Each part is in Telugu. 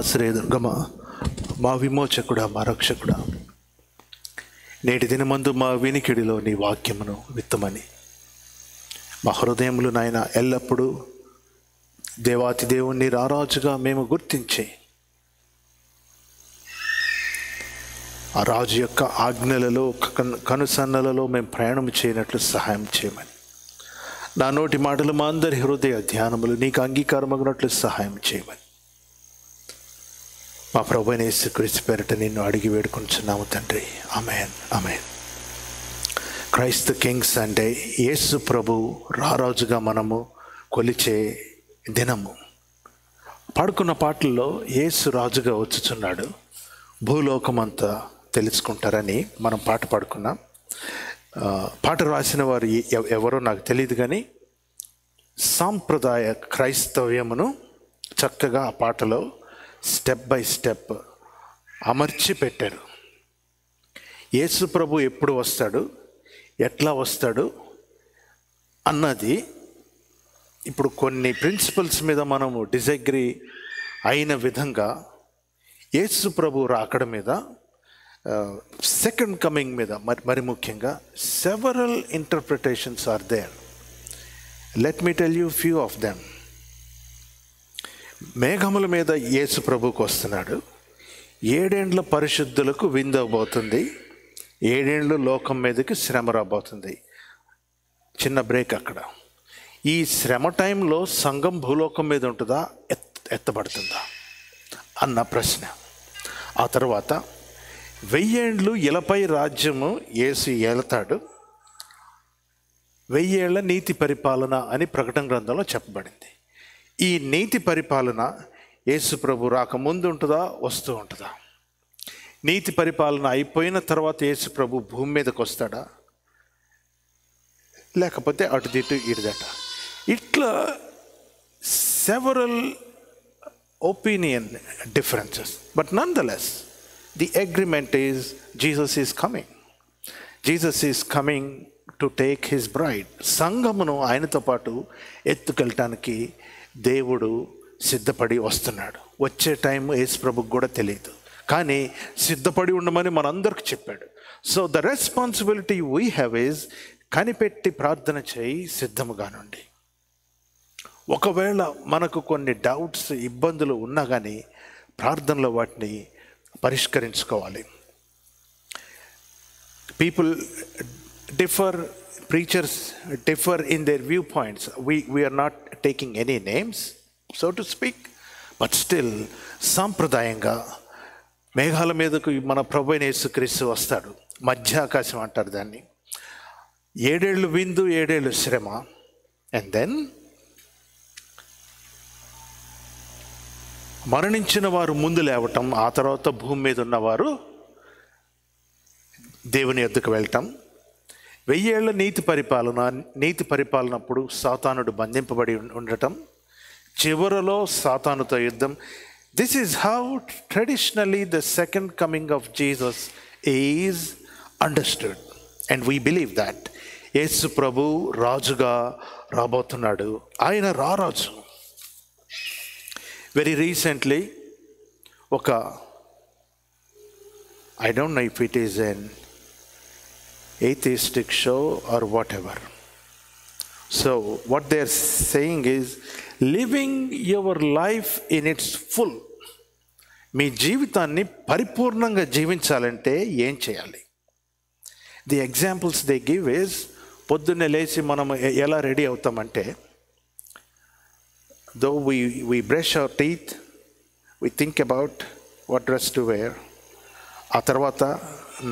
ఆశ్రయదుర్గమా, మా విమోచకుడా, మా రక్షకుడా, నేటి దినమందు మా వినికిడిలో నీ వాక్యమును విత్తమని మా హృదయములు నాయన ఎల్లప్పుడూ దేవాతి దేవుణ్ణి రారాజుగా మేము గుర్తించి ఆ రాజు యొక్క ఆజ్ఞలలో కనుసన్నలలో మేము ప్రయాణం చేయనట్లు సహాయం చేయమని, నా నోటి మాటలు మా అందరి హృదయ ధ్యానములు నీకు అంగీకారమగినట్లు సహాయం చేయమని మా ప్రభువైన యేసుక్రీస్తు పేరిట నిన్ను అడిగి వేడుకొంచున్నాము తండ్రి. ఆమేన్, ఆమేన్. క్రైస్త కింగ్స్ అంటే యేసు ప్రభు రారాజుగా మనము కొలిచే దినము. పాడుకున్న పాటల్లో యేసు రాజుగా వచ్చుచున్నాడు, భూలోకమంతా తెలుసుకుంటారని మనం పాట పాడుకున్నాం. పాట రాసిన వారు ఎవరో నాకు తెలియదు, కానీ సాంప్రదాయ క్రైస్తవ్యమును చక్కగా ఆ పాటలో స్టెప్ బై స్టెప్ అమర్చి పెట్టారు. యేసు ప్రభు ఎప్పుడు వస్తాడు, ఎట్లా వస్తాడు అన్నది ఇప్పుడు కొన్ని ప్రిన్సిపల్స్ మీద మనము డిసగ్రీ అయిన విధంగా యేసు ప్రభు రాకడ మీద, సెకండ్ కమింగ్ మీద మరి ముఖ్యంగా several interpretations are there. Let me tell you few of them. మేఘముల మీద యేసు ప్రభుకు వస్తున్నాడు. 7 ఏండ్ల పరిశుద్ధులకు విందు అవబోతుంది. 7 ఏండ్లు లోకం మీదకి శ్రమ రాబోతుంది. చిన్న బ్రేక్ అక్కడ. ఈ శ్రమ టైంలో సంఘం భూలోకం మీద ఉంటుందా, ఎత్తబడుతుందా అన్న ప్రశ్న. ఆ తర్వాత 1000 ఏండ్లు ఇలపై రాజ్యము యేసు ఏలతాడు. 1000 ఏళ్ల నీతి పరిపాలన అని ప్రకటన గ్రంథంలో చెప్పబడింది. ఈ నీతి పరిపాలన యేసు ప్రభు రాకముందు ఉంటుందా, వస్తూ ఉంటుందా? నీతి పరిపాలన అయిపోయిన తర్వాత యేసు ప్రభు భూమి మీదకి వస్తాడా, లేకపోతే అటుదిటు ఇటుదట? ఇట్లా several opinion differences, but nonetheless the agreement is Jesus is coming. Jesus is coming to take his bride. సంఘమును ఆయనతో పాటు ఎత్తుకెళ్ళటానికి దేవుడు సిద్ధపడి వస్తున్నాడు. వచ్చే టైం యేసు ప్రభుకు కూడా తెలియదు, కానీ సిద్ధపడి ఉండమని మనందరికి చెప్పాడు. So the responsibility we have is కనిపెట్టి ప్రార్థన చేయి, సిద్ధముగా నుండి. ఒకవేళ మనకు కొన్ని డౌట్స్, ఇబ్బందులు ఉన్నా కానీ ప్రార్థనలో వాటిని పరిష్కరించుకోవాలి. People differ, preachers differ in their viewpoints. We are not taking any names, so to speak, but still సాంప్రదాయంగా మేఘాల మీదకు మన ప్రభువైన యేసుక్రీస్తు వస్తాడు. మధ్యాకాశం అంటారు దాన్ని. 7 ఏళ్ళు విందు, 7 ఏళ్ళు శ్రమ, అండ్ దెన్ మరణించిన వారు ముందు లేవటం, ఆ తర్వాత భూమి మీద ఉన్నవారు దేవుని యొద్దకు వెళ్ళటం. 1000 ఏళ్ల నీతి పరిపాలనప్పుడు సాతానుడు బంధింపబడి ఉండటం, చివరలో సాతానుతో యుద్ధం. This is how traditionally the second coming of Jesus is understood, and we believe that. Yesu ప్రభు రాజుగా రాబోతున్నాడు. ఆయన రారాజు. వెరీ రీసెంట్లీ ఒక, I don't know if it is an atheistic show or whatever. So what they are saying is living your life in its full. మీ జీవితాన్ని పరిపూర్ణంగా జీవించాలంటే ఏం చేయాలి? The examples they give is, పొద్దున్నే లేచి మనం ఎలా రెడీ అవుతామంటే, though we brush our teeth, we think about what dress to wear. ఆ తర్వాత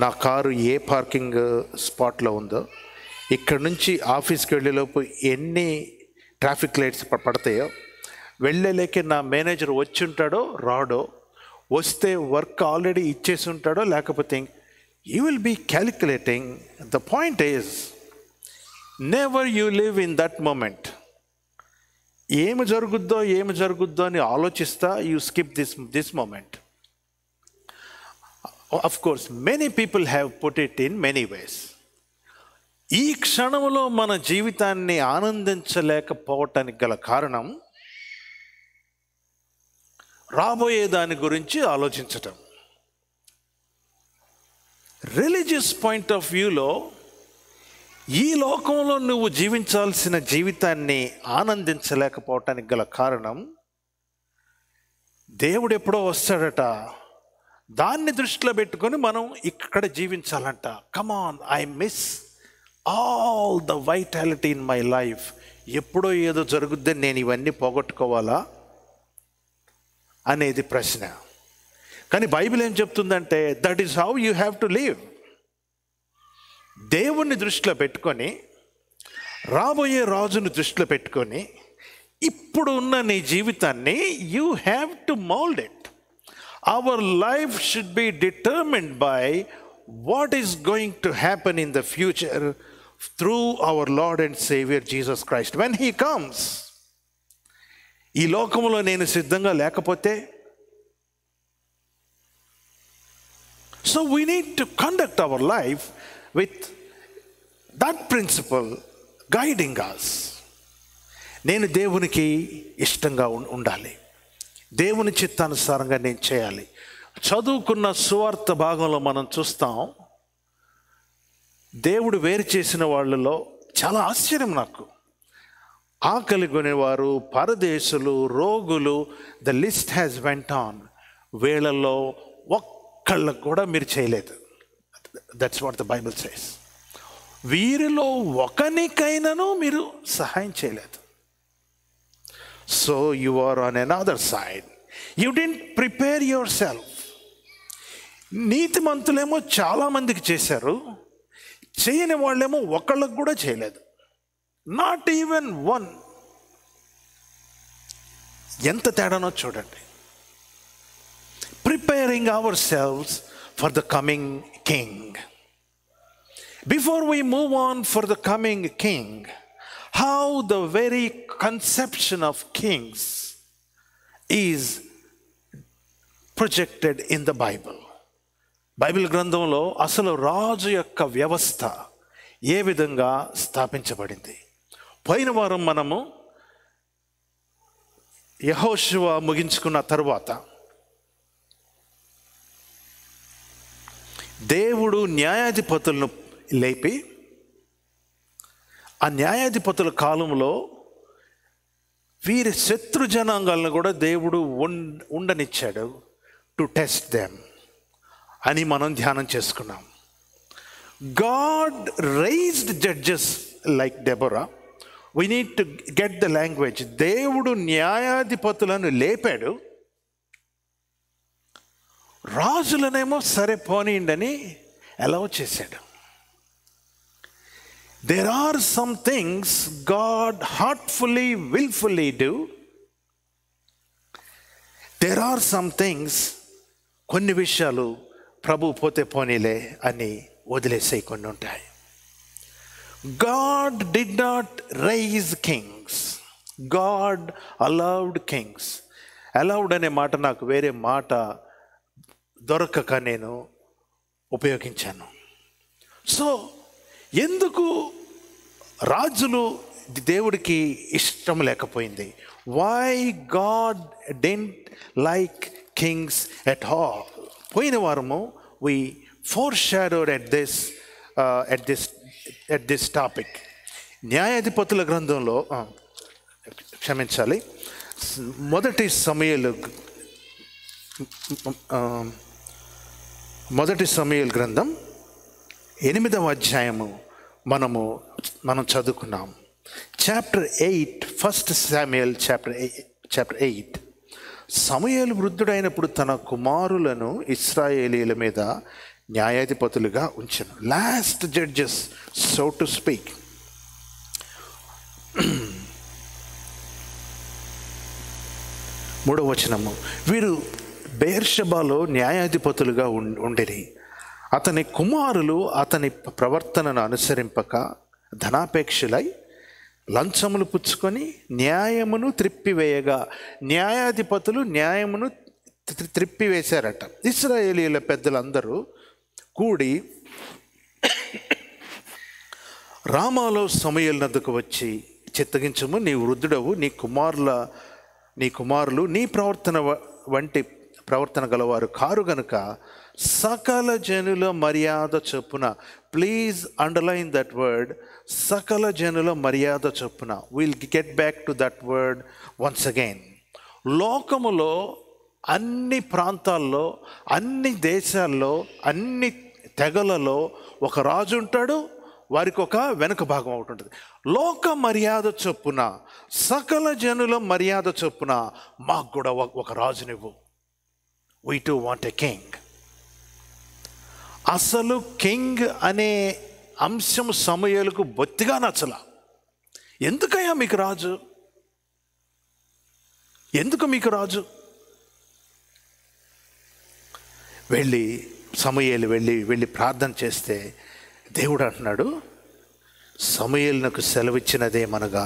నా కారు ఏ పార్కింగ్ స్పాట్లో ఉందో, ఇక్కడ నుంచి ఆఫీస్కి వెళ్ళేలోపు ఎన్ని ట్రాఫిక్ లైట్స్ పడతాయో, వెళ్ళలేకే నా మేనేజర్ వచ్చి ఉంటాడో రాడో, వస్తే వర్క్ ఆల్రెడీ ఇచ్చేసి ఉంటాడో లేకపోతే, you will be calculating. The point is never you live in that moment. ఏమి జరుగుద్దో అని ఆలోచిస్తా you skip this moment. Of course, many people have put it in many ways. ఈ క్షణంలో మన జీవితాన్ని ఆనందించలేకపోవటానికి గల కారణం రాబోయే దాని గురించి ఆలోచించటం. రిలీజియస్ పాయింట్ ఆఫ్ వ్యూలో ఈ లోకంలో నువ్వు జీవించాల్సిన జీవితాన్ని ఆనందించలేకపోవటానికి గల కారణం, దేవుడు ఎప్పుడో వస్తాడట, దాన్ని దృష్టిలో పెట్టుకొని మనం ఇక్కడ జీవించాలంట. Come on, I miss all the vitality in my life. ఎప్పుడో ఏదో జరుగుద్దని నేను ఇవన్నీ పోగొట్టుకోవాలా అనేది ప్రశ్న. కానీ బైబిల్ ఏం చెప్తుందంటే, that is how you have to live. దేవుణ్ణి దృష్టిలో పెట్టుకొని, రాబోయే రాజుని దృష్టిలో పెట్టుకొని, ఇప్పుడు ఉన్న నీ జీవితాన్ని you have to mould it. Our life should be determined by what is going to happen in the future through our lord and saviour Jesus Christ when he comes. ఈ లోకంలో నేను సిద్ధంగా లేకపోతే, so we need to conduct our life with that principle guiding us. నేను దేవునికి ఇష్టంగా ఉండాలి, దేవుని చిత్తానుసారంగా నేను చేయాలి. చదువుకున్న సువార్త భాగంలో మనం చూస్తాం, దేవుడు వేరు చేసిన వాళ్ళలో చాలా ఆశ్చర్యం నాకు. ఆకలి కొనేవారు, పరదేశులు, రోగులు, the list has went on. వీళ్ళలో ఒక్కళ్ళకు కూడా మీరు చేయలేదు. That's what the Bible says. వీరిలో ఒకనికైనాను మీరు సహాయం చేయలేదు. So you are on another side. You didn't prepare yourself. నీతిమంతులేమో చాలామందికి చేశారు, చేయని వాళ్ళేమో ఒకళ్ళకు కూడా చేయలేదు. Not even one. ఎంత తేడానో చూడండి. Preparing ourselves for the coming king. Before we move on for the coming king, how the very conception of Kings is projected in the Bible. Bible గ్రంథంలో అసలు రాజు యొక్క వ్యవస్థ ఏ విధంగా స్థాపించబడింది. పోయిన వారం మనము యెహోషువ ముగించుకున్న తరువాత దేవుడు న్యాయాధిపతులను లేపి, ఆ న్యాయాధిపతుల కాలంలో వీరి శత్రు జనాంగాలను కూడా దేవుడు ఉండనిచ్చాడు, టు టెస్ట్ దెమ్ అని మనం ధ్యానం చేసుకున్నాం. God raised judges like Deborah. We need to get the language. దేవుడు న్యాయాధిపతులను లేపాడు, రాజులనేమో సరే పోనీండని అలౌ చేశాడు. There are some things God heartfully, willfully do. There are some things, కొన్ని విషయాలు ప్రభు పోతే పోనీలే అని వదిలేసే కొన్ని ఉంటాయి. God did not raise kings. God allowed kings. Allowed అనే మాట నాకు వేరే మాట దొరకక నేను ఉపయోగించాను. సో ఎందుకు రాజులు దేవుడికి ఇష్టం లేకపోయింది? Why God didn't like kings at all? పోయిన వారము we foreshadowed at this topic. న్యాయాధిపతుల గ్రంథంలో క్షమించాలి, మొదటి సమూయేలు గ్రంథం 8వ అధ్యాయము మనం చదువుకున్నాం. Chapter 8, 1 Samuel chapter 8. సమూయేలు వృద్ధుడైనప్పుడు తన కుమారులను ఇశ్రాయేలీయుల మీద న్యాయాధిపతులుగా ఉంచెను. Last judges, so to speak. మూడవ వచనము, వీరు బెయేర్షెబాలో న్యాయాధిపతులుగా ఉండిరి. అతని కుమారులు అతని ప్రవర్తనను అనుసరింపక ధనాపేక్షలై లంచములు పుచ్చుకొని న్యాయమును త్రిప్పివేయగా, న్యాయాధిపతులు న్యాయమును త్రిప్పివేశారట. ఇశ్రాయేలీయుల పెద్దలందరూ కూడి రామాలో సమూయేలు నద్దకు వచ్చి, చిత్తగించము, నీ వృద్ధుడవు, నీ కుమారులు నీ ప్రవర్తన వంటి ప్రవర్తన గలవారు కారు గనుక సకల జనుల మర్యాద చొప్పున, ప్లీజ్ అండర్లైన్ దట్ వర్డ్, సకల జనుల మర్యాద చొప్పున. Will get back to that word once again. లోకములో అన్ని ప్రాంతాల్లో, అన్ని దేశాల్లో, అన్ని తెగలలో ఒక రాజు ఉంటాడు, వారికి ఒక వెనుక భాగం ఒకటి ఉంటుంది. లోక మర్యాద చొప్పున, సకల జనుల మర్యాద చొప్పున మాకు కూడా ఒక రాజునివ్వు. We to want a king. అసలు కింగ్ అనే అంశం సమూయేలుకు బొత్తిగా నచ్చల. ఎందుకయ్యా మీకు రాజు? ఎందుకు మీకు రాజు? సమూయేలు వెళ్ళి ప్రార్థన చేస్తే దేవుడు అంటున్నాడు, సమూయేలునకు సెలవిచ్చినదేమనగా,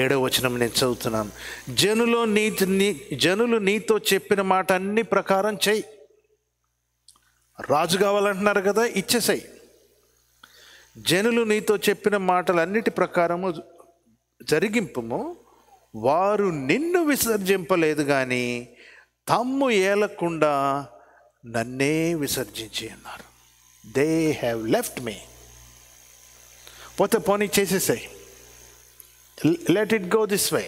7వ వచనం నేను చదువుతున్నాను, జనులు నీతో చెప్పిన మాట అన్ని ప్రకారం చెయ్యి. రాజు కావాలంటున్నారు కదా, ఇచ్చేసాయి. జనులు నీతో చెప్పిన మాటలన్నిటి ప్రకారము జరిగింపుము. వారు నిన్ను విసర్జింపలేదు కానీ తమ్ము ఏలకుండా నన్నే విసర్జించి అన్నారు. They have left me. పోతే పోనీ చేసేసాయి. Let it go this way.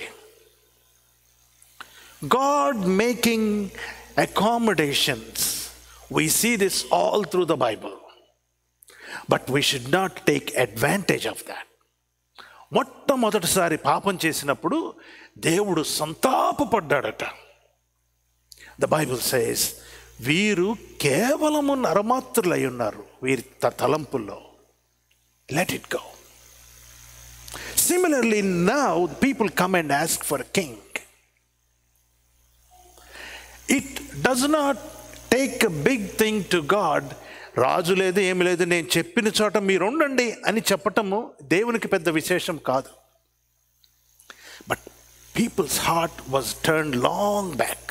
God making accommodations. We see this all through the Bible. But we should not take advantage of that. మొట్టమొదటిసారి పాపం చేసినప్పుడు దేవుడు సంతాపపడ్డాడట. The Bible says, వీరు కేవలము నరమాత్రులై ఉన్నారు వీరి తలంపుల్లో. Let it go. Similarly, now people come and ask for a king. It does not take a big thing to God. రాజు లేదు, ఏమి లేదు, నేను చెప్పిన చోట మీరు ఉండండి అని చెప్పటము దేవునికి పెద్ద విశేషం కాదు. But people's heart was turn long back.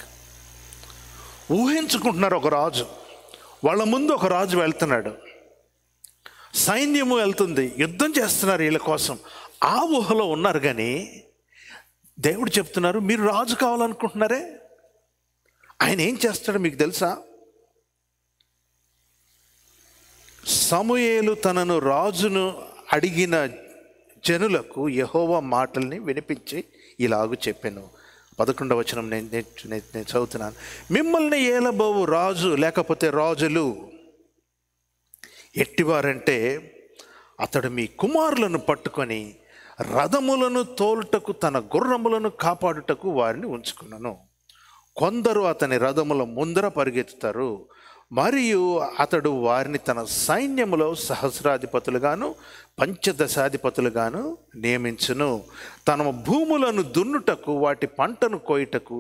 ఊహించుకుంటున్నారు ఒక రాజు, వాళ్ళ ముందు ఒక రాజు వెళ్తున్నాడు, సైన్యము వెళ్తుంది, యుద్ధం చేస్తున్నారు వీళ్ళ కోసం. ఆ ఊహలో ఉన్నారు. కానీ దేవుడు చెప్తున్నారు, మీరు రాజు కావాలనుకుంటున్నారే, ఆయన ఏం చేస్తాడో మీకు తెలుసా? సమూయేలు తనను రాజును అడిగిన జనులకు యెహోవా మాటల్ని వినిపించి ఇలాగు చెప్పాను. 11వ వచనం నేను చదువుతున్నాను. మిమ్మల్ని ఏలబోవు రాజు లేకపోతే రాజులు ఎట్టివారంటే, అతడు మీ కుమారులను పట్టుకొని రథములను తోలుటకు తన గుర్రములను కాపాడుటకు వారిని ఉంచుకున్నాను. కొందరు అతని రథముల ముందర పరిగెత్తుతారు, మరియు అతడు వారిని తన సైన్యములో సహస్రాధిపతులుగాను పంచదశాధిపతులుగాను నియమించును. తన భూములను దున్నుటకు, వాటి పంటను కోయుటకు,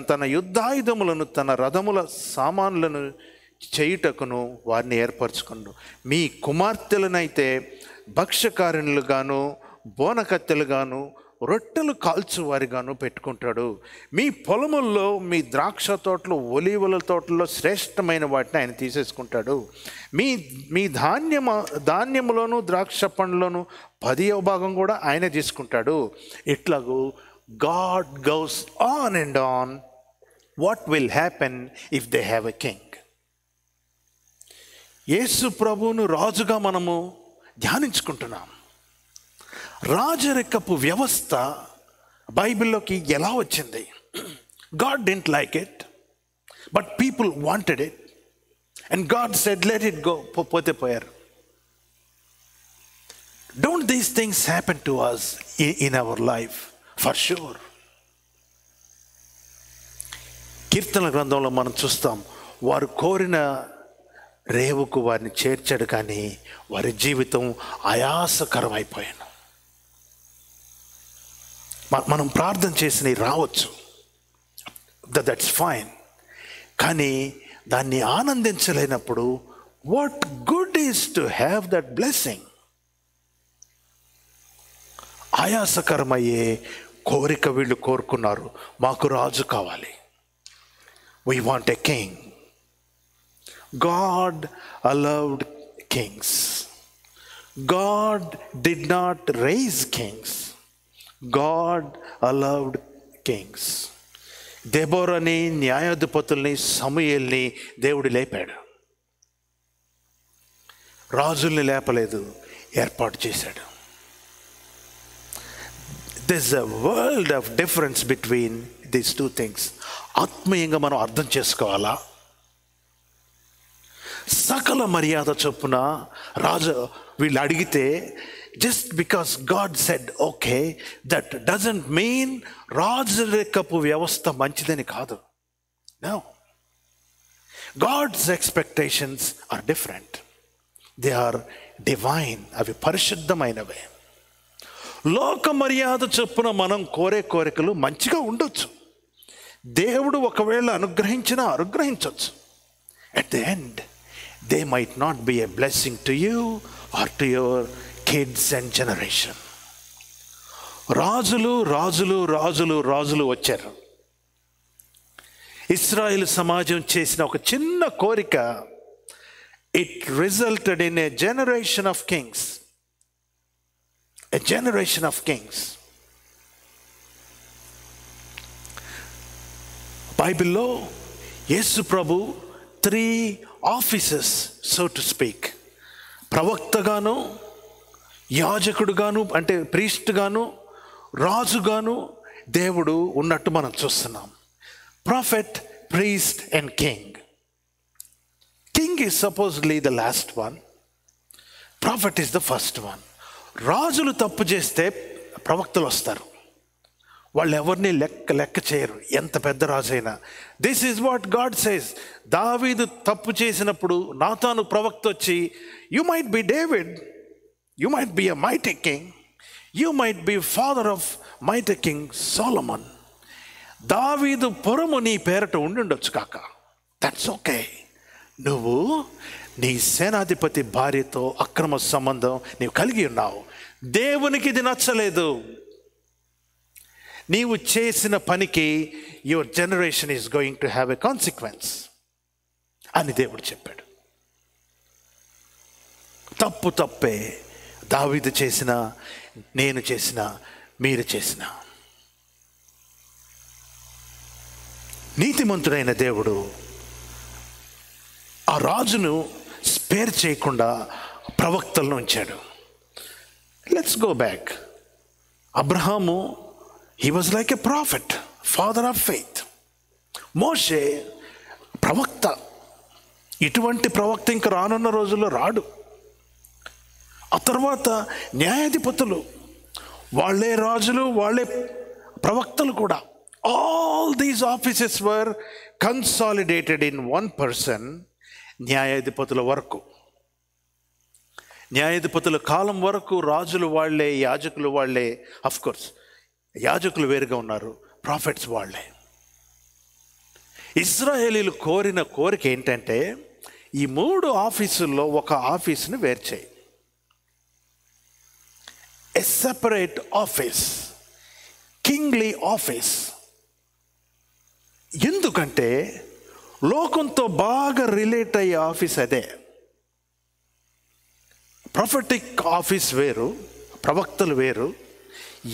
తన యుద్ధాయుధములను, తన రథముల సామాన్లను చేయుటకును వారిని ఏర్పరచుకును. మీ కుమార్తెలనైతే భక్ష్యకారిణులుగాను, బోనకత్తెలుగాను, రొట్టెలు కాల్చువారిగాను పెట్టుకుంటాడు. మీ పొలముల్లో, మీ ద్రాక్ష తోటలు, ఒలీవల తోటల్లో శ్రేష్టమైన వాటిని ఆయన తీసేసుకుంటాడు. మీ ధాన్యములోను ద్రాక్ష పండ్లను 10వ భాగం కూడా ఆయన తీసుకుంటాడు. ఇట్లాగూ God goes on and on. What will happen if they have a king? Yesu ప్రభువును రాజుగా మనము ధ్యానించుకుంటున్నాం. రాజరికపు వ్యవస్థ బైబిల్లోకి ఎలా వచ్చింది? God didn't like it, but people wanted it, and God said let it go. పోతే పోయారు. Don't these things happen to us in our life? For sure. కీర్తన గ్రంథంలో మనం చూస్తాం, వారు కోరిన రేవుకు వారిని చేర్చాడు, కానీ వారి జీవితం ఆయాసకరం అయిపోయాను. మనం ప్రార్థన చేసినవి రావచ్చు, దట్స్ ఫైన్, కానీ దాన్ని ఆనందించలేనప్పుడు what good is to have that blessing? ఆయాసకరమయ్యే కోరిక వీళ్ళు కోరుకున్నారు, మాకు రాజు కావాలి. We want a king. God allowed kings. God did not raise kings. God allowed kings. దెబోరాని, న్యాయాధిపతుల్ని, సమూయేల్ని దేవుడు లేపాడు. రాజుల్ని లేపలేదు, ఏర్పాటు చేశాడు. This a world of difference between these two things. ఆత్మీయంగా మనం అర్థం చేసుకోవాలా? సకల మర్యాద చొప్పున రాజు వీళ్ళు అడిగితే, just because God said okay, that doesn't mean రాజరికపు వ్యవస్థ మంచిదని కాదు. No, God's expectations are different. They are divine. అవి పరిశుద్ధమైనవే. లోక మర్యాద చొప్పున మనం కోరే కోరికలు మంచిగా ఉండొచ్చు. దేవుడు ఒకవేళ అనుగ్రహించవచ్చు. At the end they might not be a blessing to you or to your kids and generation. రాజులు వచ్చారు. ఇశ్రాయేలు సమాజం చేసిన ఒక చిన్న కోరిక, it resulted in a generation of kings. A generation of kings. బైబిల్లో యేసు ప్రభు 3 ఆఫీసెస్, సో టు స్పీక్, ప్రవక్తగాను, యాజకుడుగాను అంటే ప్రీస్ట్గాను, రాజుగాను దేవుడు ఉన్నట్టు మనం చూస్తున్నాం. Prophet, priest and king. King is supposedly the last one, prophet is the first one. రాజులు తప్పు చేస్తే ప్రవక్తలు వస్తారు. వాళ్ళు ఎవరిని లెక్క చేయరు, ఎంత పెద్ద రాజైనా. This is what God says. Daveedu తప్పు చేసినప్పుడు నాతాను ప్రవక్త వచ్చి, you might be David, you might be a mighty king, you might be father of mighty king Solomon. Daveedu పురము నీ పేరట ఉండుండొచ్చు కాక, దట్స్ ఓకే. నువ్వు నీ సేనాధిపతి భార్యతో అక్రమ సంబంధం నీవు కలిగి ఉన్నావు. దేవునికి ఇది నచ్చలేదు. నీవు చేసిన పనికి your generation is going to have a consequence అని దేవుడు చెప్పాడు. తప్పే. దావీదు చేసిన, నేను చేసిన, మీరు చేసిన. నీతిమంతుడైన దేవుడు ఆ రాజును స్పేర్ చేయకుండా ప్రవక్తలను ఉంచాడు. Let's go back. Abraham, he was like a prophet, father of faith. మోషే ప్రవక్త. ఇటువంటి ప్రవక్త ఇంకా రానున్న రోజుల్లో రాడు. ఆ తర్వాత న్యాయాధిపతులు, వాళ్ళే రాజులు, వాళ్ళే ప్రవక్తలు కూడా. All these offices were consolidated in one person. న్యాయాధిపతుల వరకు, న్యాయాధిపతుల కాలం వరకు రాజులు వాళ్ళే, యాజకులు వాళ్ళే. అఫ్ కోర్స్ యాజకులు వేరుగా ఉన్నారు, ప్రాఫిట్స్ వాళ్ళే. ఇశ్రాయేలీలు కోరిన కోరిక ఏంటంటే, ఈ 3 ఆఫీసుల్లో ఒక ఆఫీసుని వేరు చేయి. A separate office, kingly office. ఎందుకంటే లోకంతో బాగా రిలేట్ అయ్యే ఆఫీస్ అదే. ప్రొఫెటిక్ ఆఫీస్ వేరు, ప్రవక్తలు వేరు,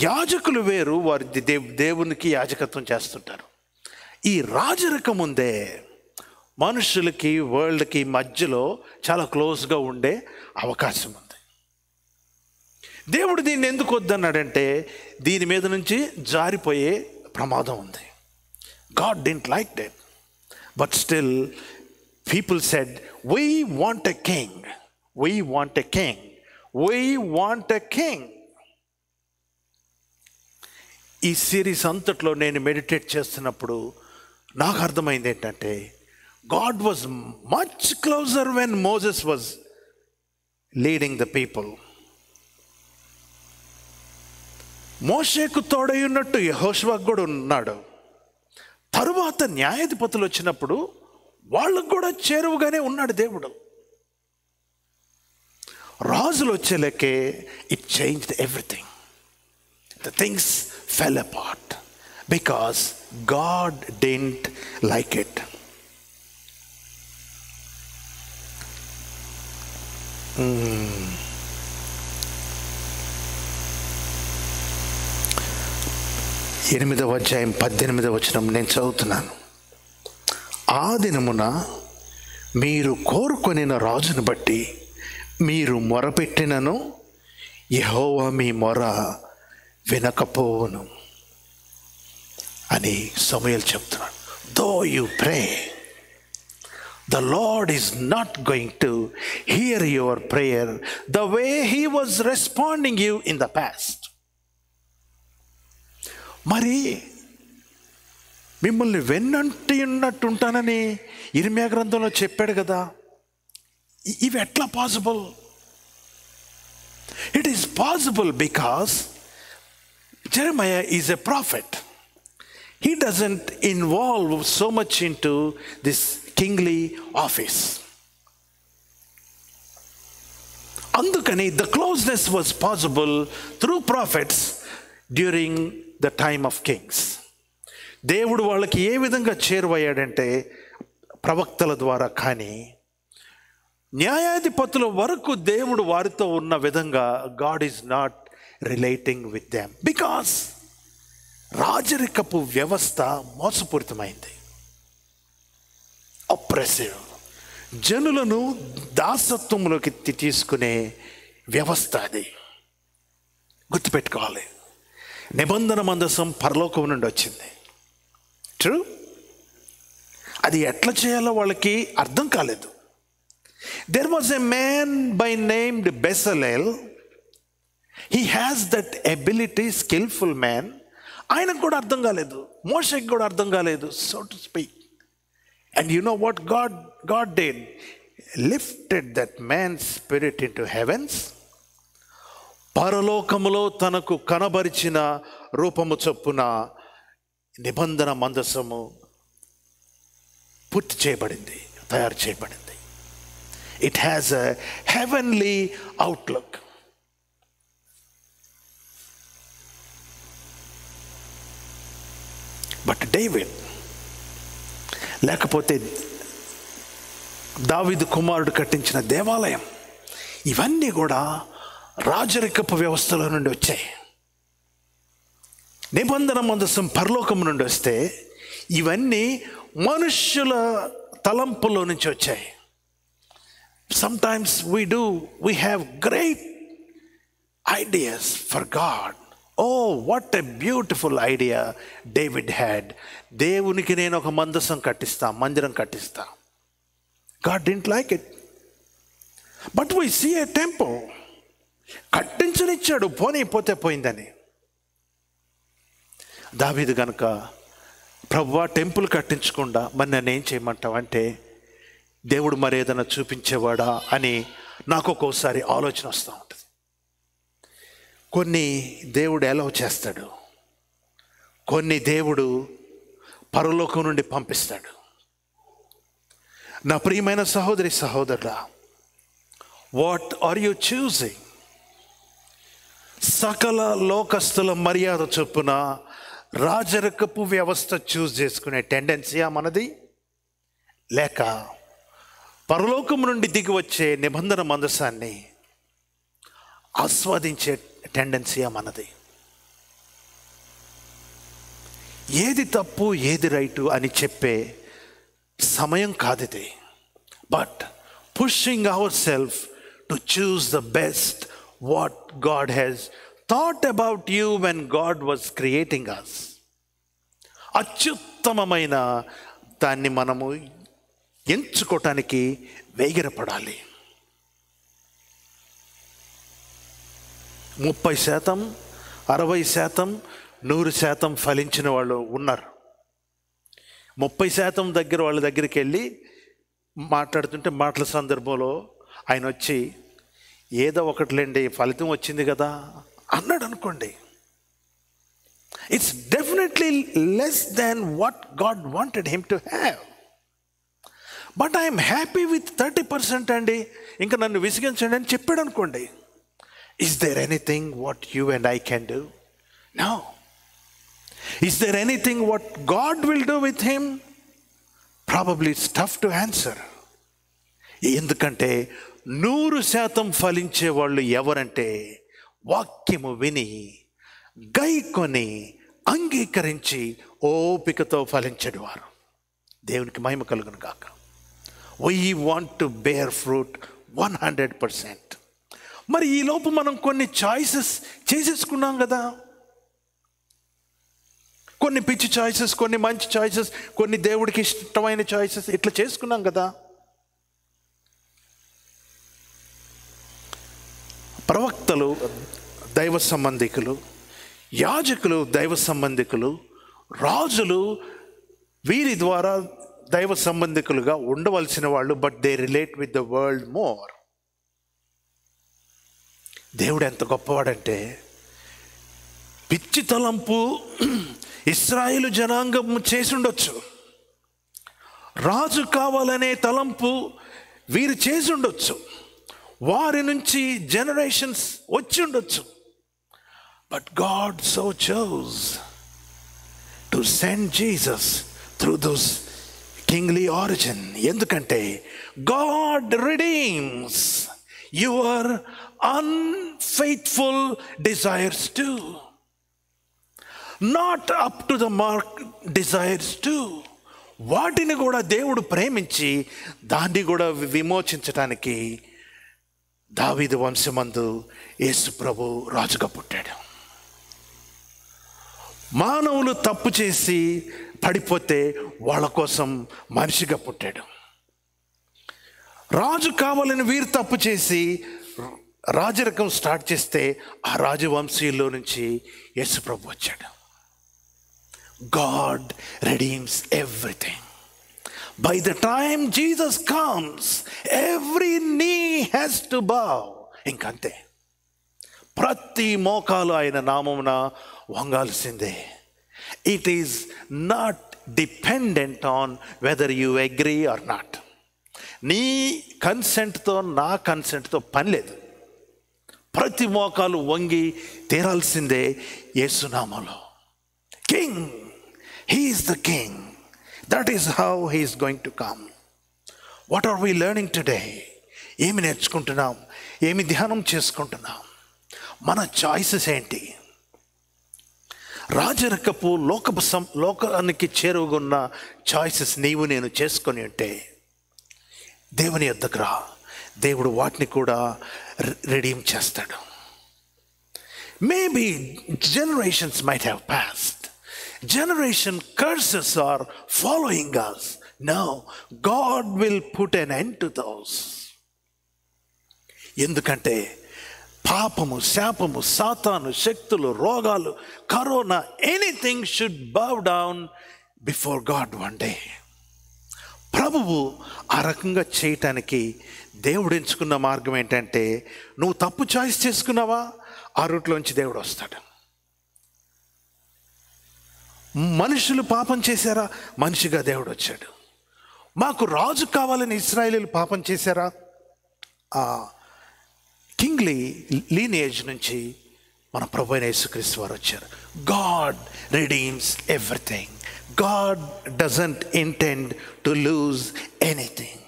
యాజకులు వేరు. వారి దేవునికి యాజకత్వం చేస్తుంటారు. ఈ రాజరికం ఉందే మనుషులకి, వరల్డ్కి మధ్యలో చాలా క్లోజ్గా ఉండే అవకాశం ఉంది. దేవుడు దీన్ని ఎందుకు వద్దన్నాడంటే, దీని మీద నుంచి జారిపోయే ప్రమాదం ఉంది. God didn't like that, but still people said, we want a king, we want a king, we want a king. ఈ సిరీస్ అంతట్లో నేను మెడిటేట్ చేస్తున్నప్పుడు నాకు అర్థమైంది ఏంటంటే, God was much closure when Moses was leading the people. మోషేకు తోడై ఉన్నట్టు యెహోషువకు కూడా ఉన్నాడు. తరువాత న్యాయాధిపతులు వచ్చినప్పుడు వాళ్ళకు కూడా చేరువుగానే ఉన్నాడు దేవుడు. రాజులు వచ్చేలకే it changed everything. The things fell apart because God didn't like it. 8వ అధ్యాయం 18వ వచనం నేను చదువుతున్నాను. ఆ దినమున మీరు కోరుకొనిన రాజును బట్టి మీరు మొరపెట్టినను యెహోవా మీ మొర వినకపోవును అని సమూయేలు చెప్తున్నాడు. Though you pray, the Lord is not going to hear your prayer the way he was responding you in the past. మరి మిమ్మల్ని వెన్నంటి ఉన్నట్టు ఉంటానని ఇర్మియా గ్రంథంలో చెప్పాడు కదా, ఇవి ఎట్లా possible? It is possible because Jeremiah is a prophet. He doesn't involve so much into this kingly office. అందుకని the closeness was possible through prophets during the time of kings. దేవుడు వాళ్ళకి ఏ విధంగా చేరువయ్యాడంటే ప్రవక్తల ద్వారా, కానీ న్యాయాధిపతుల వరకు దేవుడు వారితో ఉన్న విధంగా God is not relating with them because రాజరికపు వ్యవస్థ మోసపూరితమైంది, అప్రెసివ్, జనులను దాసత్వంలోకి తీసుకునే వ్యవస్థ. అది గుర్తుపెట్టుకోవాలి. నిబంధన మందసం పరలోకం నుండి వచ్చింది, ట్రూ. అది ఎట్లా చేయాలో వాళ్ళకి అర్థం కాలేదు. There was a man by named Bezalel. He has that ability, skillful man. ఆయనకు కూడా అర్థం కాలేదు, మోషేకి కూడా అర్థం కాలేదు, so to speak. And you know what God did? Lifted that man's spirit into heavens. పరలోకములో తనకు కనబరిచిన రూపము చొప్పున నిబంధన మందసము పూర్తి చేయబడింది, తయారు చేయబడింది. It has a heavenly outlook. But David, లేకపోతే దావీదు కుమారుడు కట్టించిన దేవాలయం, ఇవన్నీ కూడా రాజరికపు వ్యవస్థలో నుండి వచ్చాయి. నిబంధన మందసం పరలోకం నుండి వస్తే ఇవన్నీ మనుష్యుల తలంపులో నుంచి వచ్చాయి. Sometimes we have great ideas for God. Oh, what a beautiful idea David had. దేవునికి నేను ఒక మందసం కట్టిస్తా, మందిరం కట్టిస్తా. God didn't like it. But we see a temple. కట్టించనిచ్చాడు, పోతే పోయిందని. దావీదు గనుక ప్రభువా టెంపుల్ కట్టించకుండా మరి నన్ను ఏం చేయమంటావు అంటే, దేవుడు మరి ఏదైనా చూపించేవాడా అని నాకు ఒక్కోసారి ఆలోచన వస్తూ ఉంటుంది. కొన్ని దేవుడు ఎలవ్ చేస్తాడు, కొన్ని దేవుడు పరలోకం నుండి పంపిస్తాడు. నా ప్రియమైన సహోదరి సహోదరులా, వాట్ ఆర్ యు చూసింగ్? సకల లోకస్తుల మర్యాద చొప్పున రాజరికపు వ్యవస్థ చూస్ చేసుకునే టెండెన్సీయా మనది, లేక పరలోకం నుండి దిగి వచ్చే నిబంధన మందసాన్ని ఆస్వాదించే టెండెన్సీయా మనది? ఏది తప్పు ఏది రైటు అని చెప్పే సమయం కాదిది. But pushing ourself to choose the best what God has thought about you when God was creating us. అత్యుత్తమమైన దాన్ని మనము ఎంచుకోవటానికి వేగిరపడాలి. 30%, 60%, 100% ఫలించిన వాళ్ళు ఉన్నారు. 30% దగ్గర వాళ్ళ దగ్గరికి వెళ్ళి మాట్లాడుతుంటే మాటల సందర్భంలో ఆయన వచ్చి ఏదో ఒకటిలేండి ఫలితం వచ్చింది కదా అన్నాడు అనుకోండి, it's definitely less than what God wanted him to have. But I'm happy with 30% అండి, ఇంకా నన్ను విసిగించండి అని చెప్పాడు అనుకోండి. Is there anything what you and I can do? No. Is there anything what God will do with him? Probably it's tough to answer. ఎందుకంటే 100% ఫలించే వాళ్ళు ఎవరంటే వాక్యము విని గైకొని అంగీకరించి ఓపికతో ఫలించేవారు. దేవునికి మహిమ కలుగును గాక. We want to bear fruit 100%. మరి ఈ లోపు మనం కొన్ని చాయిసెస్ చేసేసుకున్నాం కదా. కొన్ని పిచ్చి చాయిసెస్, కొన్ని మంచి చాయిసెస్, కొన్ని దేవుడికి ఇష్టమైన చాయిసెస్, ఇట్లా చేసుకున్నాం కదా. ప్రవక్తలు దైవ సంబంధికులు, యాజకులు దైవ సంబంధికులు, రాజులు వీరి ద్వారా దైవ సంబంధికులుగా ఉండవలసిన వాళ్ళు. But they relate with the world more. దేవుడు ఎంత గొప్పవాడంటే, పిచ్చి తలంపు ఇశ్రాయేలు జనాంగం చేసి ఉండొచ్చు, రాజు కావాలనే తలంపు వీరు చేసి ఉండొచ్చు, వారి నుంచి జనరేషన్స్ వచ్చి ఉండొచ్చు. But God so chose to send Jesus through those kingly origin. ఎందుకంటే God redeems your unfaithful desires too. Not up to the mark desires too. వాటిని కూడా దేవుడు ప్రేమించి దాన్ని కూడా విమోచించడానికి దావీదు వంశమందు యేసు ప్రభు రాజుగా పుట్టాడు. మానవులు తప్పు చేసి పడిపోతే వాళ్ళ కోసం మనిషిగా పుట్టాడు. రాజు కావాలని వీరు తప్పు చేసి రాజరికం స్టార్ట్ చేస్తే ఆ రాజవంశీయుల్లో నుంచి యేసు ప్రభు వచ్చాడు. God redeems everything. By the time Jesus comes, every knee has to bow. ఇంకంతే, ప్రతి మోకాలు ఆయన నామమున వంగాల్సిందే. It is not dependent on whether you agree or not. నీ కన్సెంట్తో నా కన్సెంట్తో పని లేదు. ప్రతి మోకాలు వంగి తీరాల్సిందే యేసునామములో. King, he is the king. That is how he is going to come. What are we learning today? ఏమి నేర్చుకుంటున్నాం, ఏమి ధ్యానం చేసుకుంటున్నాం, మన చాయిసెస్ ఏంటి? రాజరికపు లోకానికి చేరువగున్న చాయిసెస్ నీవు నేను చేసుకొని ఉంటే దేవుని యొద్దకు రా, దేవుడు వాటిని కూడా రెడీమ్ చేస్తాడు. Maybe generations might have passed. Generation curses are following us. No, God will put an end to those. ఎందుకంటే పాపము, శాపము, సాతాను శక్తులు, రోగాలు, corona, anything should bow down before God one day. ప్రభువు ఆ రకంగా చేయటానికి దేవుడు ఎంచుకున్న మార్గం ఏంటంటే, నువ్వు తప్పు చాయిస్ చేసుకున్నావా, ఆ రూట్లోంచి దేవుడు వస్తాడు. మనుషులు పాపం చేశారా, మనిషిగా దేవుడు వచ్చాడు. మాకు రాజు కావాలని ఇశ్రాయేలీయులు పాపం చేశారా, ఆ కింగ్లీ లీనియేజ్ నుంచి మన ప్రభువైన యేసుక్రీస్తు వారు వచ్చారు. God redeems everything. God doesn't intend to lose anything.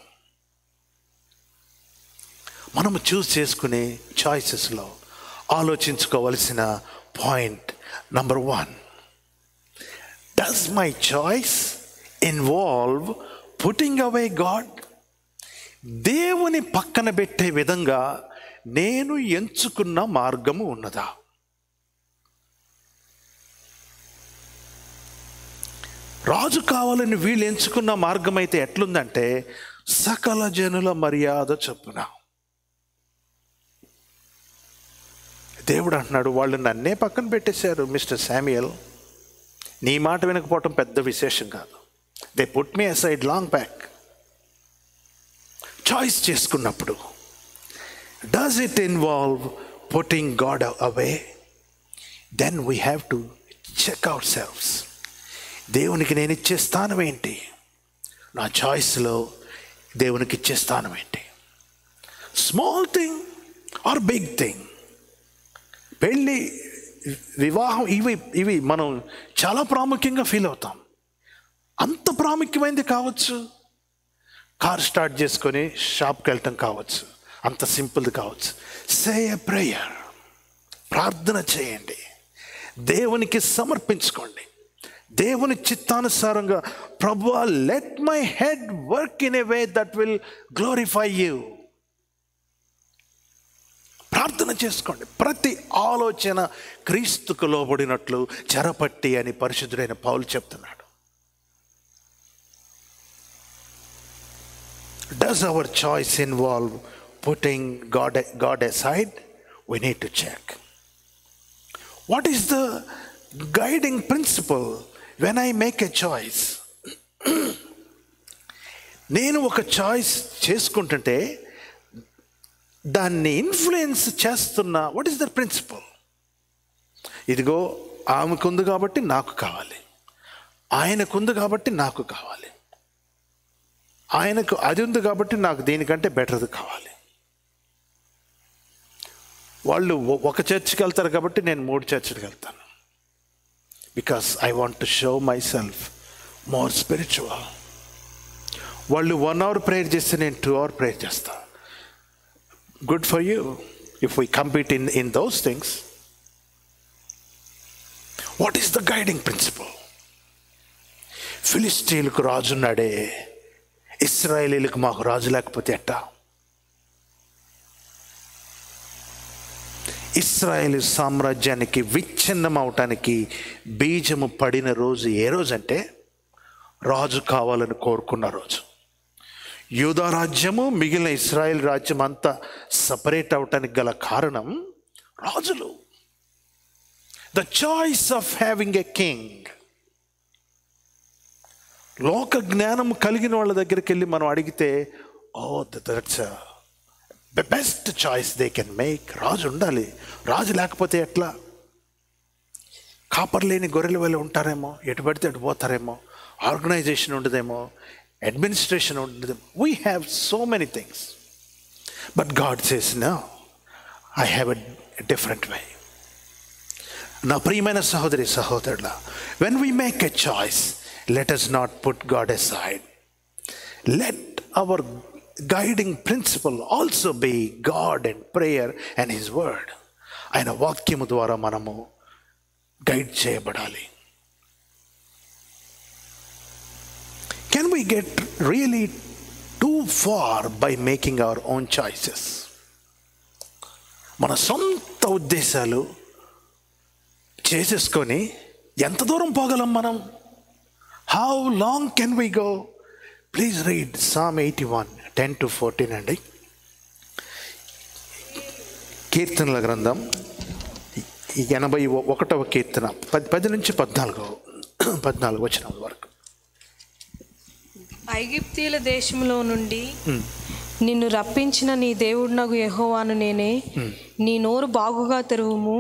మనము చూస్ చేసుకునే చాయిసెస్లో ఆలోచించుకోవలసిన point number 1, does my choice involve putting away God? దేవుని పక్కన పెట్టే విధంగా నేను ఎంచుకున్న మార్గము ఉన్నదా? రాజు కావాలని వీళ్ళు ఎంచుకున్న మార్గం అయితే ఎట్లుందంటే, సకల జనుల మర్యాద చొప్పున. దేవుడు అంటున్నాడు, వాళ్ళు నన్నే పక్కన పెట్టేశారు మిస్టర్ శామ్యుయల్, నీ మాట వినకపోవటం పెద్ద విశేషం కాదు. They put me aside long back. Choice చేసుకున్నప్పుడు does it involve putting God away? Then we have to check ourselves. దేవునికి నేను ఇచ్చే స్థానం ఏంటి, నా చాయిస్లో దేవునికి ఇచ్చే స్థానం ఏంటి? Small thing or big thing? పెళ్ళి, వివాహం, ఇవి మనం చాలా ప్రాముఖ్యంగా ఫీల్ అవుతాం. అంత ప్రాముఖ్యమైనది కావచ్చు. కార్ స్టార్ట్ చేసుకొని షాప్కి వెళ్ళటం కావచ్చు, అంత సింపుల్ది కావచ్చు. సే ఎ ప్రేయర్, ప్రార్థన చేయండి. దేవునికి సమర్పించుకోండి. దేవుని చిత్తానుసారంగా, ప్రభువా let my head work in a way that will glorify you. ప్రార్థన చేసుకోండి. ప్రతి ఆలోచన క్రీస్తుకు లోబడినట్లు చెరపట్టి అని పరిశుద్ధుడైన పౌలు చెప్తున్నాడు. Does our choice involve putting God aside? We need to check. What is the guiding principle when I make a choice? నేను ఒక చాయిస్ చేసుకుంటుంటే దాన్ని ఇన్ఫ్లుయెన్స్ చేస్తున్న వాట్ ఈస్ ద ప్రిన్సిపల్? ఇదిగో ఆమెకుంది కాబట్టి నాకు కావాలి, ఆయనకుంది కాబట్టి నాకు కావాలి, ఆయనకు అది ఉంది కాబట్టి నాకు దీనికంటే బెటర్ది కావాలి. వాళ్ళు ఒక చర్చ్కి వెళ్తారు కాబట్టి నేను 3 చర్చ్కి వెళ్తాను. Because I want to show myself more spiritual. వాళ్ళు 1 hour ప్రేయర్ చేస్తే నేను 2 hours ప్రేయర్ చేస్తాను. Good for you if we compete in those things. What is the guiding principle? ఫిలిస్టీన్లకు రాజున్నాడే, ఇశ్రాయేలీలకు మాకు రాజు లేకపోతే ఎట్టా? ఇశ్రాయేలు సామ్రాజ్యానికి విచ్ఛిన్నం అవటానికి బీజము పడిన రోజు ఏ రోజు అంటే రాజు కావాలని కోరుకున్న రోజు. యూదా రాజ్యము మిగిలిన ఇశ్రాయేల్ రాజ్యం అంతా సపరేట్ అవటానికి గల కారణం రాజులు. The choice of having a king. లోక జ్ఞానం కలిగిన వాళ్ళ దగ్గరికి వెళ్ళి మనం అడిగితే, that's the best choice they can make. రాజు ఉండాలి, రాజు లేకపోతే ఎట్లా? కాపర్ లేని గొర్రెల వల్ల ఉంటారేమో, ఎటు పడితే అటు పోతారేమో, ఆర్గనైజేషన్ ఉండదేమో, అడ్మినిస్ట్రేషన్ ఉండదేమో. We have so many things. But God says no, I have a different way. నా ప్రియమైన సహోదరి సహోదరుల, when we make a choice, let us not put God aside. Let our guiding principle also be God and prayer and His word. ఆయన వాక్యము ద్వారా మనము గైడ్ చేయబడాలి. Can we get really too far by making our own choices? మన సొంత ఉద్దేశాలు చేసేసుకొని ఎంత దూరం పోగలం మనం? How long can we go? Please read Psalm 81, 10-14 అండి. కీర్తనల గ్రంథం 81వ కీర్తన 10 నుంచి 14 వచనం వరకు. ఐగుప్తీయుల దేశంలో నుండి నిన్ను రప్పించిన నీ దేవుడునగు యెహోవాను నేనే. నీ నోరు బాగుగా తెరువుము,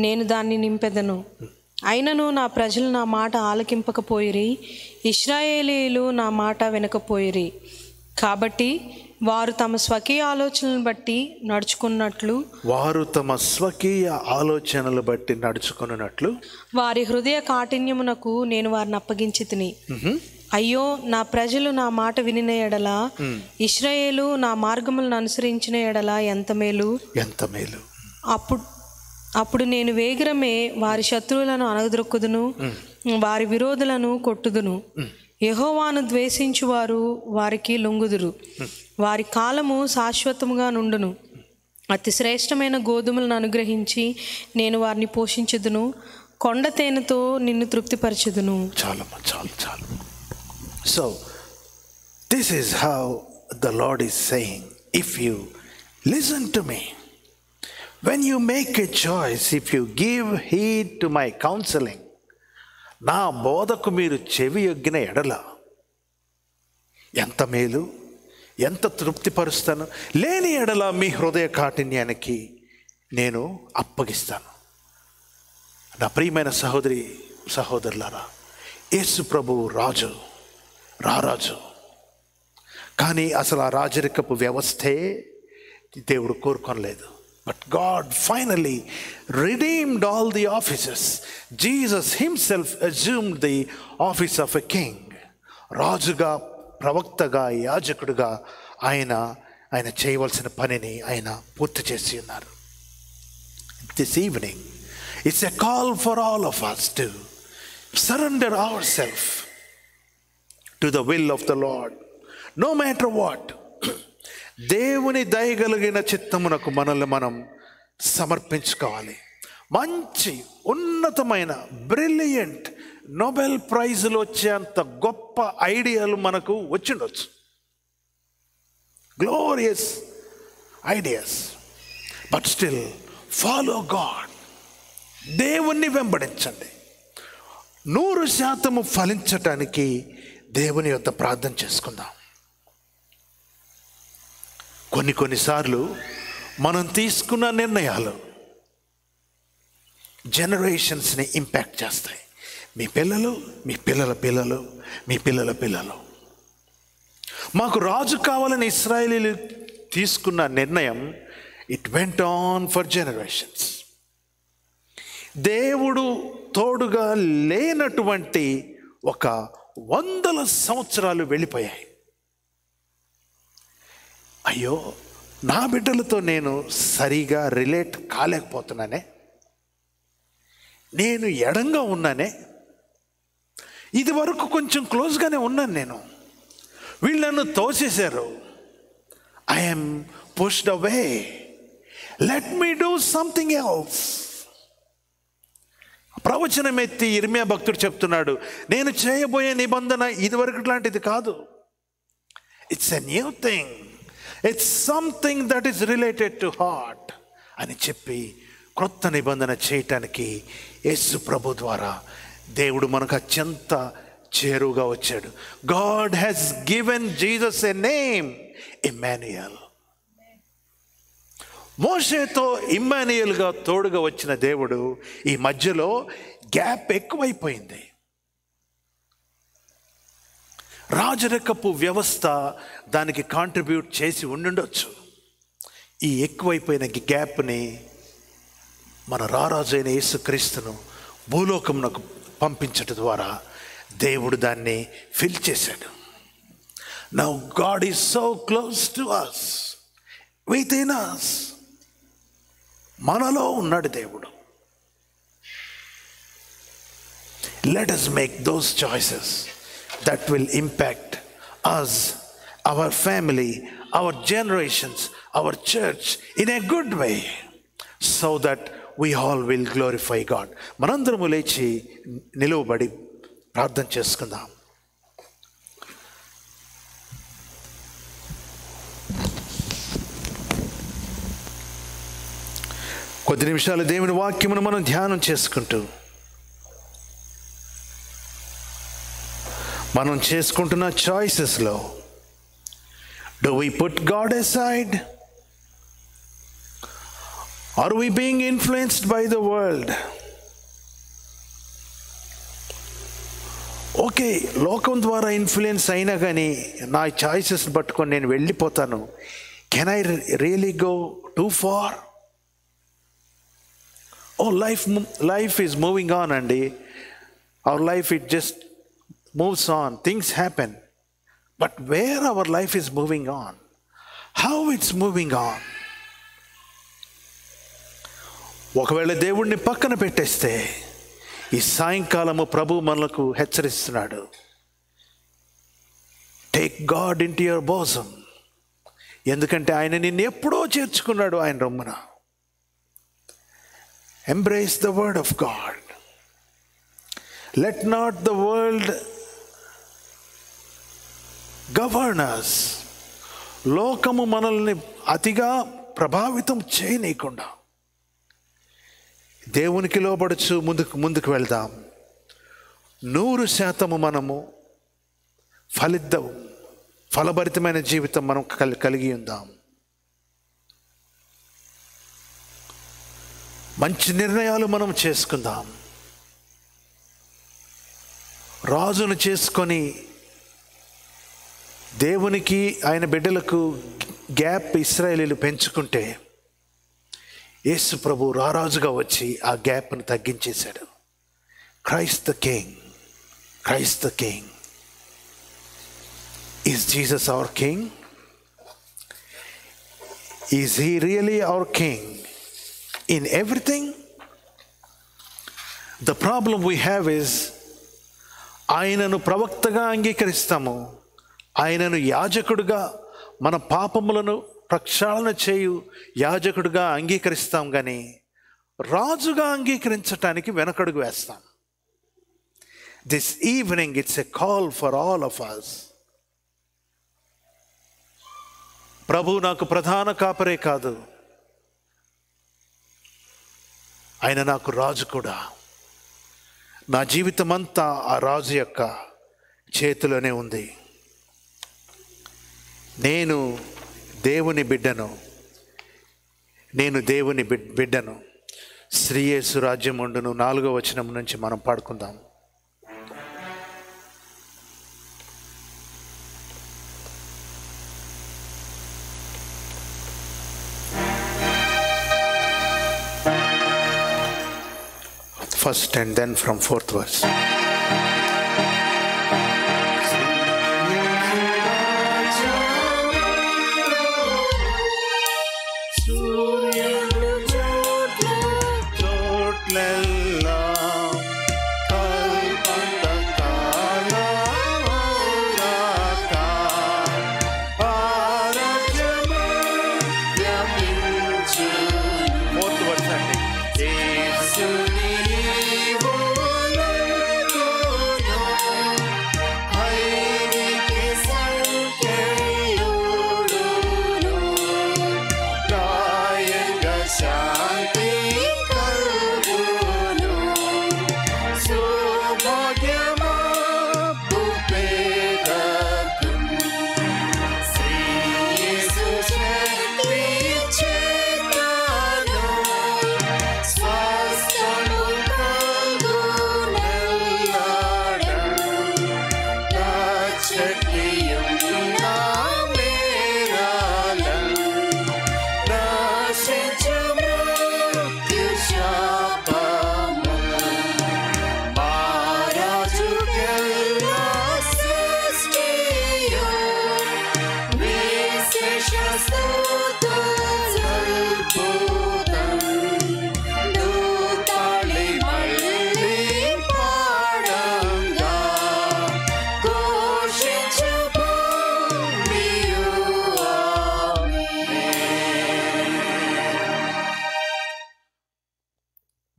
నేను దాన్ని నింపెదను. అయినను నా ప్రజలు నా మాట ఆలకింపకపోయిరి, ఇశ్రాయేలీయులు నా మాట వినకపోయిరి. కాబట్టి వారు తమ స్వకీయ ఆలోచనలను బట్టి నడుచుకున్నట్లు వారి హృదయ కాఠిన్యమునకు నేను వారిని అప్పగించితిని. అయ్యో, నా ప్రజలు నా మాట వినిన ఎడల, ఇశ్రాయేలు నా మార్గములను అనుసరించిన ఎడల ఎంత మేలు, ఎంత మేలు. అప్పుడు నేను వేగిరమే వారి శత్రువులను అణగద్రొక్కుదును, వారి విరోధులను కొట్టుదును. యెహోవాను ద్వేషించువారు వారికి లొంగుదురు, వారి కాలము శాశ్వతముగా నుండును. అతి శ్రేష్టమైన గోధుమలను అనుగ్రహించి నేను వారిని పోషించుదును, కొండ తేనెతో నిన్ను తృప్తిపరచుదును. చాలమ్మా, చాలు చాలు. So this is how the lord is saying, if you listen to me, when you make a choice, if you give heed to my counseling, నా బోధకు మీరు చెవి యొగ్గిన ఎడల ఎంత మేలు, ఎంత తృప్తిపరుస్తాను. లేని ఎడల మీ హృదయ కాఠిన్యానికి నేను అప్పగిస్తాను. నా ప్రియమైన సహోదరి సహోదరులారా, యేసు ప్రభువు రారాజు. కానీ అసలు ఆ రాజరికపు వ్యవస్థే దేవుడు కోరుకోనలేదు. But God finally redeemed all the offices. Jesus himself assumed the office of a king. రాజుగా, ప్రవక్తగా, యాజకుడుగా ఆయన చేయవలసిన పనిని ఆయన పూర్తి చేసి ఉన్నారు. This evening, It's a call for all of us to surrender ourselves to the will of the Lord. No matter what. దేవుని దయగలిగిన చిత్తమునకు మనల్ని మనం సమర్పించుకోవాలి. మంచి ఉన్నతమైన బ్రిలియంట్ నోబెల్ ప్రైజులు వచ్చేంత గొప్ప ఐడియాలు మనకు వచ్చిండొచ్చు, glorious ideas. But still follow God. దేవుణ్ణి వెంబడించండి. 100% ఫలించటానికి దేవుని యొద్ద ప్రార్థన చేసుకుందాం. కొన్నిసార్లు మనం తీసుకున్న నిర్ణయాలు జనరేషన్స్ని ఇంపాక్ట్ చేస్తాయి. మీ పిల్లలు, మీ పిల్లల పిల్లలు, మీ పిల్లల పిల్లలు. మాకు రాజు కావాలని ఇశ్రాయేలీలు తీసుకున్న నిర్ణయం, it went on for generations. దేవుడు తోడుగా లేనటువంటి ఒక 100 సంవత్సరాలు వెళ్ళిపోయాయి. అయ్యో, నా బిడ్డలతో నేను సరిగా రిలేట్ కాలేకపోతున్నానే, నేను ఎడంగా ఉన్నానే, ఇది వరకు కొంచెం క్లోజ్గానే ఉన్నాను నేను, వీళ్ళు నన్ను తోసేశారు. I'm pushed away, let me do something else. ప్రవచనం ఎత్తి ఇర్మియా భక్తుడు చెప్తున్నాడు, నేను చేయబోయే నిబంధన ఇదివరకు లాంటిది కాదు. It's a new thing, it's something that is related to heart అని చెప్పి క్రొత్త నిబంధన చేయటానికి యేసు ప్రభు ద్వారా దేవుడు మనకు అత్యంత చేరువుగా వచ్చాడు. God has given Jesus a name, Immanuel. మోషేతో ఇమ్మాన్యుయల్గా తోడుగా వచ్చిన దేవుడు ఈ మధ్యలో గ్యాప్ ఎక్కువైపోయింది. రాజరికపు వ్యవస్థ దానికి కాంట్రిబ్యూట్ చేసి ఉండుండొచ్చు. ఈ ఎక్కువైపోయిన గ్యాప్ని మన రారాజైన యేసుక్రీస్తును భూలోకమునకు పంపించడం ద్వారా దేవుడు దాన్ని ఫిల్ చేశాడు. Now God is so close to us, within us. మనలో ఉన్నాడు దేవుడు. Let us make those choices that will impact us, our family, our generations, our church in a good way, so that we all will glorify God. మనందరము లేచి నిలువబడి ప్రార్థన చేసుకుందాం. కొద్ది నిమిషాలు దేవుని వాక్యమును మనం ధ్యానం చేసుకుంటూ మనం చేసుకుంటున్న చాయిసెస్లో, do we put God aside? Are we being influenced by the world? Okay, లోకం ద్వారా ఇన్ఫ్లుయెన్స్ అయినా కానీ నా చాయిసెస్ పట్టుకొని నేను వెళ్ళిపోతాను. Can I really go too far? Oh life is moving on అండి. Our life it just moves on, things happen, but where our life is moving on, how it's moving on. ఒకవేళ దేవుణ్ణి పక్కన పెట్టేస్తే ఈ సాయంకాలము ప్రభు మనకు హెచ్చరిస్తున్నాడు, take God into your bosom. ఎందుకంటే ఆయన నిన్ను ఎప్పుడో చేర్చుకున్నాడు ఆయన రొమ్మున. Embrace the word of God. Let not the world govern us. లోకము మనల్ని అతిగా ప్రభావితం చేయనీయకుండా దేవునికి లోబడుచు ముందుకు వెళ్దాం. 100% మనము ఫలభరితమైన జీవితం మనం కలిగి ఉందాం. మంచి నిర్ణయాలు మనం చేసుకుందాం. రాజును చేసుకొని దేవునికి ఆయన బిడ్డలకు గ్యాప్ ఇశ్రాయేలీలు పెంచుకుంటే యేసు ప్రభు రారాజుగా వచ్చి ఆ గ్యాప్ను తగ్గించేశాడు. Christ the king, Christ the king. Is Jesus our king? Is he really our king in everything? The problem we have is, ఆయనను ప్రవక్తగా అంగీకరిస్తాము, ఆయనను యాజకుడుగా, మన పాపములను ప్రక్షాళన చేయు యాజకుడుగా అంగీకరిస్తాం, కానీ రాజుగా అంగీకరించటానికి వెనకడుగు వేస్తాం. This evening it's a call for all of us. ప్రభు నాకు ప్రధాన కాపరే కాదు, ఆయన నాకు రాజు కూడా. నా జీవితం అంతా ఆ రాజు యొక్క చేతిలోనే ఉంది. నేను దేవుని బిడ్డను, నేను దేవుని బిడ్డను, శ్రీ యేసు రాజ్యం ఉండును. 4వ వచనం నుంచి మనం పాడుకుందాం. First and then from 4th verse.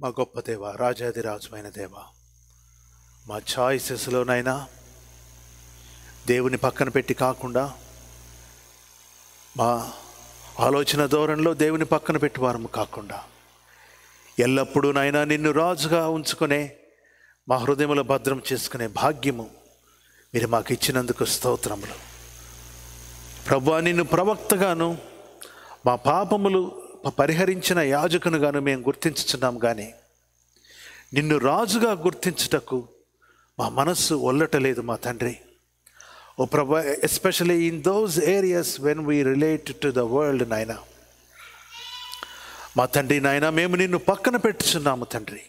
మా గొప్ప దేవ, రాజాదిరాజుమైన దేవ, మా చాయిసెస్లోనైనా దేవుని పక్కన పెట్టి కాకుండా, మా ఆలోచన ధోరణిలో దేవుని పక్కన పెట్టి వారము కాకుండా, ఎల్లప్పుడూ నాయనా నిన్ను రాజుగా ఉంచుకునే, మా హృదయములో భద్రం చేసుకునే భాగ్యము మీరు మాకు ఇచ్చినందుకు స్తోత్రములు. ప్రభువా, నిన్ను ప్రవక్తగాను, మా పాపములు పరిహరించిన యాజకునుగాను మేము గుర్తించుచున్నాం, కానీ నిన్ను రాజుగా గుర్తించుటకు మా మనస్సు ఒల్లటలేదు మా తండ్రి. ఓ ప్రభా, especially in those areas when we relate to the world నాయనా, మా తండ్రి నాయనా, మేము నిన్ను పక్కన పెట్టుచున్నాము తండ్రి.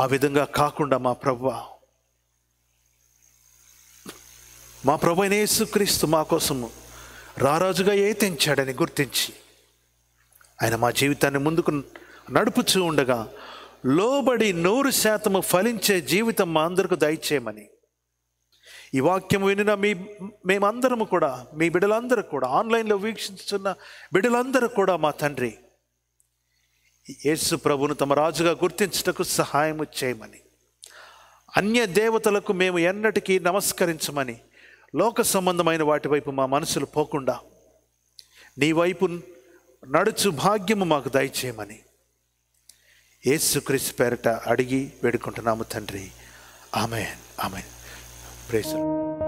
ఆ విధంగా కాకుండా మా ప్రభువా, మా ప్రభు అయిన యేసుక్రీస్తు మా కోసము రారాజుగా తెంచాడని గుర్తించి ఆయన మా జీవితాన్ని ముందుకు నడుపుచూ ఉండగా లోబడి 100% ఫలించే జీవితం మా అందరికీ దయచేయమని ఈ వాక్యం వినిన మేమందరము కూడా, మీ బిడ్డలందరూ కూడా, ఆన్లైన్లో వీక్షిస్తున్న బిడ్డలందరూ కూడా మా తండ్రి యేసు ప్రభువును తమ రాజుగా గుర్తించుటకు సహాయం చేయమని, అన్య దేవతలకు మేము ఎన్నటికీ నమస్కరించమని, లోక సంబంధమైన వాటి వైపు మా మనసులు పోకుండా నీ వైపు నడుచు భాగ్యము మాకు దయచేయమని యేసుక్రీస్తు పేరట అడిగి వేడుకుంటున్నాము తండ్రి. ఆమేన్, ఆమేన్. Praise the lord.